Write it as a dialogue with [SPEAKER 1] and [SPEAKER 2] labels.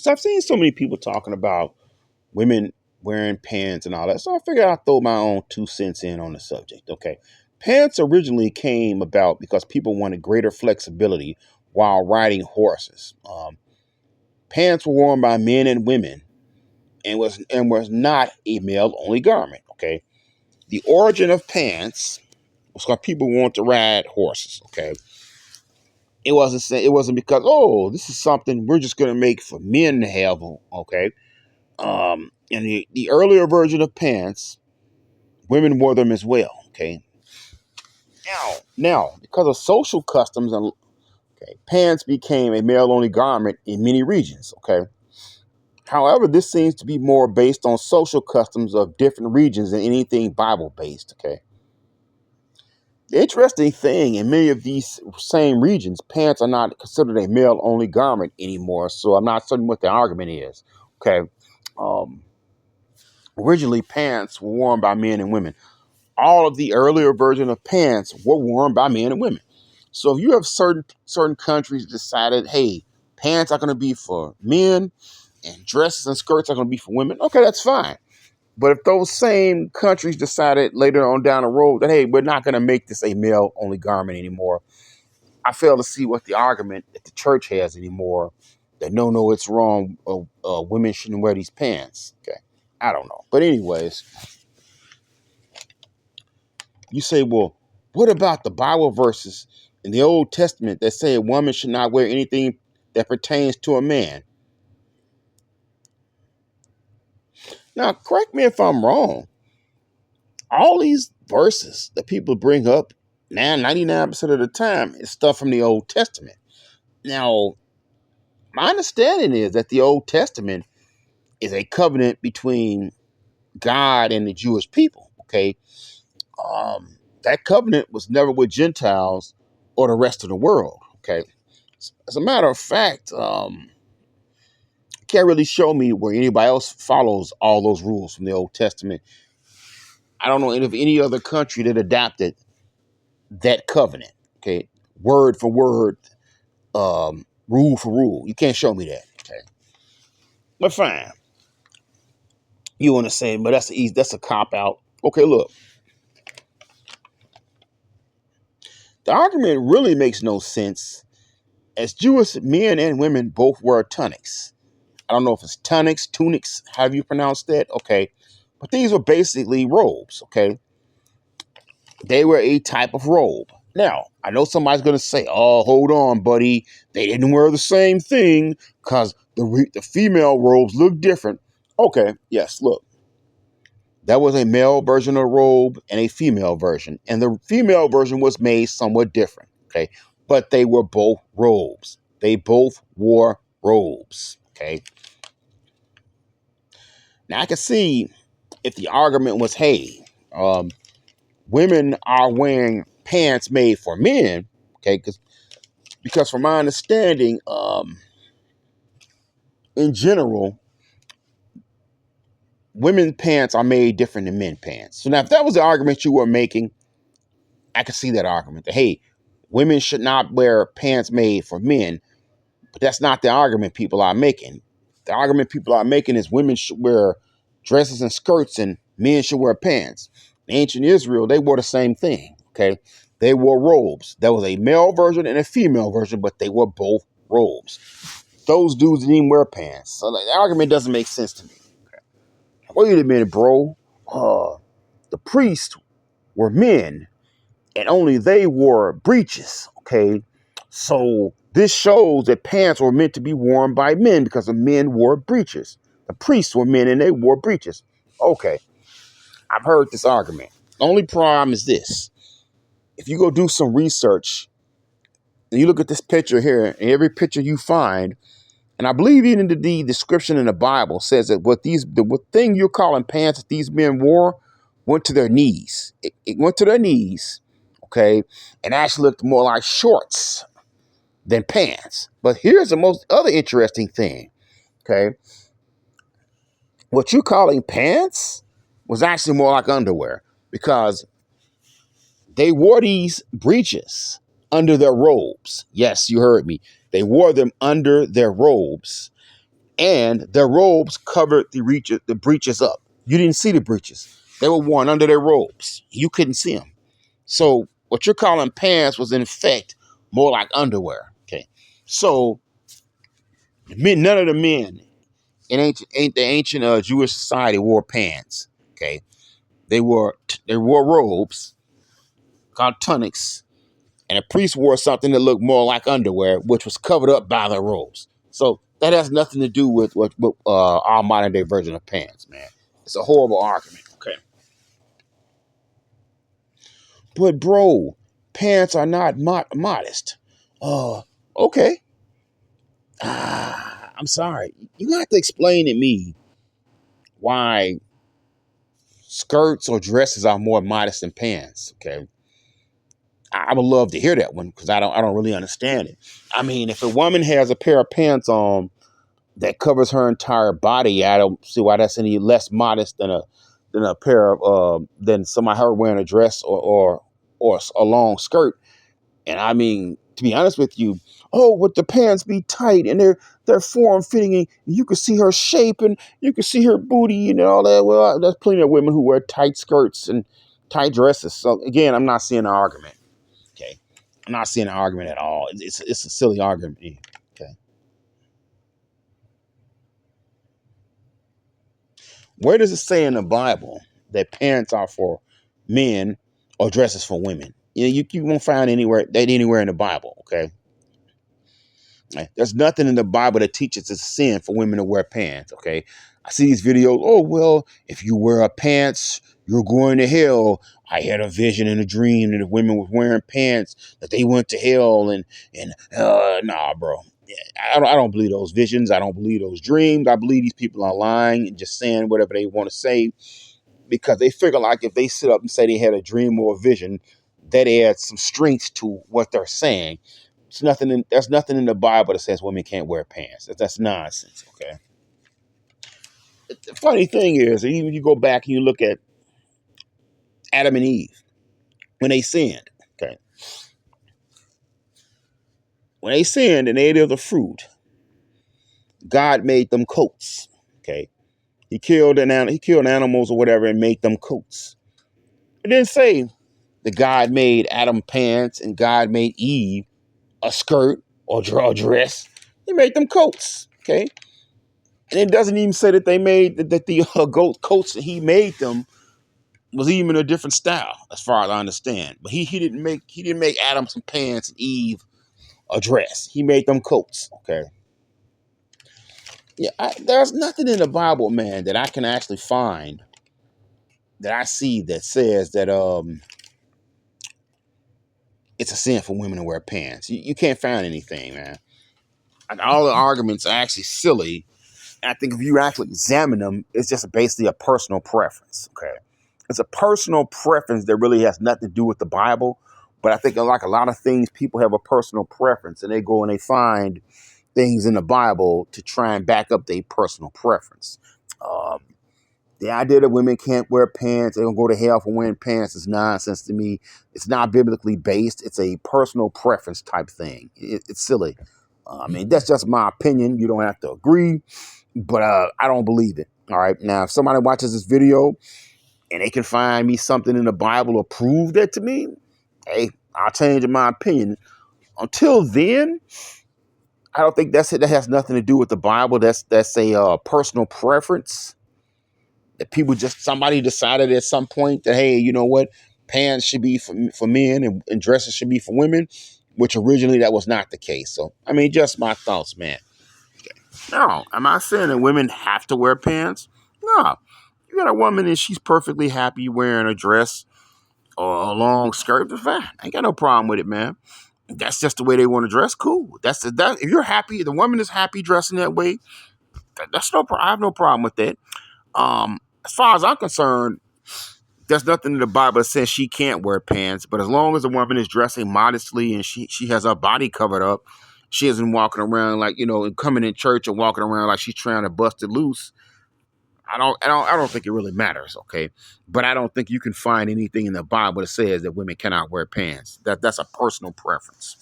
[SPEAKER 1] So I've seen so many people talking about women wearing pants and all that. So I figured I'd throw my own 2 cents in on the subject. Okay. Pants originally came about because people wanted greater flexibility while riding horses. Pants were worn by men and women and was not a male only garment. Okay. The origin of pants was because people want to ride horses. Okay. It wasn't because, oh, this is something we're just gonna make for men to have. Okay. And the earlier version of pants, women wore them as well. Okay. Now, because of social customs and okay, pants became a male only garment in many regions. Okay. However, this seems to be more based on social customs of different regions than anything Bible based. Okay. The interesting thing, in many of these same regions, pants are not considered a male only garment anymore. So I'm not certain what the argument is. Okay. Um, Originally, pants were worn by men and women. All of the earlier version of pants were worn by men and women. So if you have certain countries decided, hey, pants are going to be for men and dresses and skirts are going to be for women, okay, that's fine. But if those same countries decided later on down the road that, hey, we're not going to make this a male only garment anymore, I fail to see what the argument that the church has anymore. That no, it's wrong. Women shouldn't wear these pants. Okay, I don't know. But anyways, you say, well, what about the Bible verses in the Old Testament that say a woman should not wear anything that pertains to a man? Now, correct me if I'm wrong. All these verses that people bring up now, 99% of the time, is stuff from the Old Testament. Now, my understanding is that the Old Testament is a covenant between God and the Jewish people. Okay. That covenant was never with Gentiles or the rest of the world. Okay. As a matter of fact, can't really show me where anybody else follows all those rules from the Old Testament. I don't know of any other country that adopted that covenant. Okay, word for word, rule for rule. You can't show me that. Okay, but fine. You want to say, but that's a cop out. Okay, look, the argument really makes no sense. As Jewish men and women both wear tunics. I don't know if it's tunics, however you pronounce that. Okay, but these were basically robes. Okay, they were a type of robe. Now, I know somebody's going to say, oh, hold on, buddy. They didn't wear the same thing because the female robes look different. Okay, yes, look. That was a male version of robe and a female version. And the female version was made somewhat different. Okay, but they were both robes. They both wore robes. Okay. Now, I can see if the argument was, hey, um, women are wearing pants made for men, okay, because from my understanding, in general, women's pants are made different than men's pants. So now, if that was the argument you were making, I could see that argument that, hey, women should not wear pants made for men, but that's not the argument people are making. The argument people are making is women should wear dresses and skirts and men should wear pants. In ancient Israel, they wore the same thing. Okay. They wore robes. There was a male version and a female version, but they were both robes. Those dudes didn't even wear pants. So the argument doesn't make sense to me. Wait a minute, bro. The priests were men and only they wore breeches. Okay. So this shows that pants were meant to be worn by men because the men wore breeches. The priests were men and they wore breeches. Okay. I've heard this argument. The only problem is this. If you go do some research and you look at this picture here, and every picture you find, and I believe even the description in the Bible says that what thing you're calling pants that these men wore went to their knees. It went to their knees, okay, and actually looked more like shorts than pants. But here's the most other interesting thing, okay? What you calling pants was actually more like underwear because they wore these breeches under their robes. Yes, you heard me. They wore them under their robes. and their robes covered the breeches up. You didn't see the breeches. They were worn under their robes. You couldn't see them. So what you're calling pants was in effect more like underwear. Okay. So none of the men in the ancient Jewish society wore pants. Okay. They wore robes called tunics, and a priest wore something that looked more like underwear, which was covered up by their robes. So that has nothing to do with our modern day version of pants, man. It's a horrible argument. Okay. But bro, pants are not modest. Okay. I'm sorry. You have to explain to me why skirts or dresses are more modest than pants. Okay. I would love to hear that one because I don't really understand it. I mean, if a woman has a pair of pants on that covers her entire body, I don't see why that's any less modest than a pair of than somebody her wearing a dress or a long skirt. And I mean, to be honest with you, oh, would the pants be tight and they're form fitting and you can see her shape and you can see her booty and all that. Well, there's plenty of women who wear tight skirts and tight dresses. So again, I'm not seeing an argument. Okay, I'm not seeing an argument at all. It's a silly argument. Okay, where does it say in the Bible that pants are for men or dresses for women? You won't find anywhere in the Bible. Okay. There's nothing in the Bible that teaches it's a sin for women to wear pants. Okay. I see these videos. Oh, well, if you wear a pants, you're going to hell. I had a vision and a dream that the women were wearing pants, that they went to hell. And nah, bro. Yeah, I don't believe those visions. I don't believe those dreams. I believe these people are lying and just saying whatever they want to say because they figure like if they sit up and say they had a dream or a vision, that adds some strength to what they're saying. There's nothing in the Bible that says women can't wear pants. That's nonsense. Okay. The funny thing is, even you go back and you look at Adam and Eve when they sinned. Okay. When they sinned and they ate of the fruit, God made them coats. Okay. He killed animals or whatever and made them coats. It didn't say that God made Adam pants and God made Eve a skirt or a dress. He made them coats. Okay. And it doesn't even say that they made that the goat coats that he made them was even a different style, as far as I understand. But he didn't make Adam some pants and Eve a dress. He made them coats. Okay. Yeah, there's nothing in the Bible, man, that I can actually find that I see that says that it's a sin for women to wear pants. You can't find anything, man. And all the arguments are actually silly. I think if you actually examine them, it's just basically a personal preference. Okay. It's a personal preference that really has nothing to do with the Bible. But I think like a lot of things, people have a personal preference and they go and they find things in the Bible to try and back up their personal preference. Um, the idea that women can't wear pants, they're going to go to hell for wearing pants is nonsense to me. It's not biblically based. It's a personal preference type thing. It's silly. I mean, that's just my opinion. You don't have to agree, but I don't believe it. All right. Now, if somebody watches this video and they can find me something in the Bible or prove that to me, hey, I'll change my opinion. Until then, I don't think that's it. That has nothing to do with the Bible. That's a personal preference that somebody decided at some point that, hey, you know what, pants should be for men and dresses should be for women, which originally that was not the case. So, I mean, just my thoughts, man. No, I'm not saying that women have to wear pants. No, you got a woman and she's perfectly happy wearing a dress or a long skirt. That's fine. I ain't got no problem with it, man. That's just the way they want to dress. Cool. That. If you're happy, the woman is happy dressing that way. That's no. I have no problem with that. As far as I'm concerned, there's nothing in the Bible that says she can't wear pants. But as long as the woman is dressing modestly and she has her body covered up, she isn't walking around like, coming in church and walking around like she's trying to bust it loose. I don't think it really matters, okay? But I don't think you can find anything in the Bible that says that women cannot wear pants. That's a personal preference.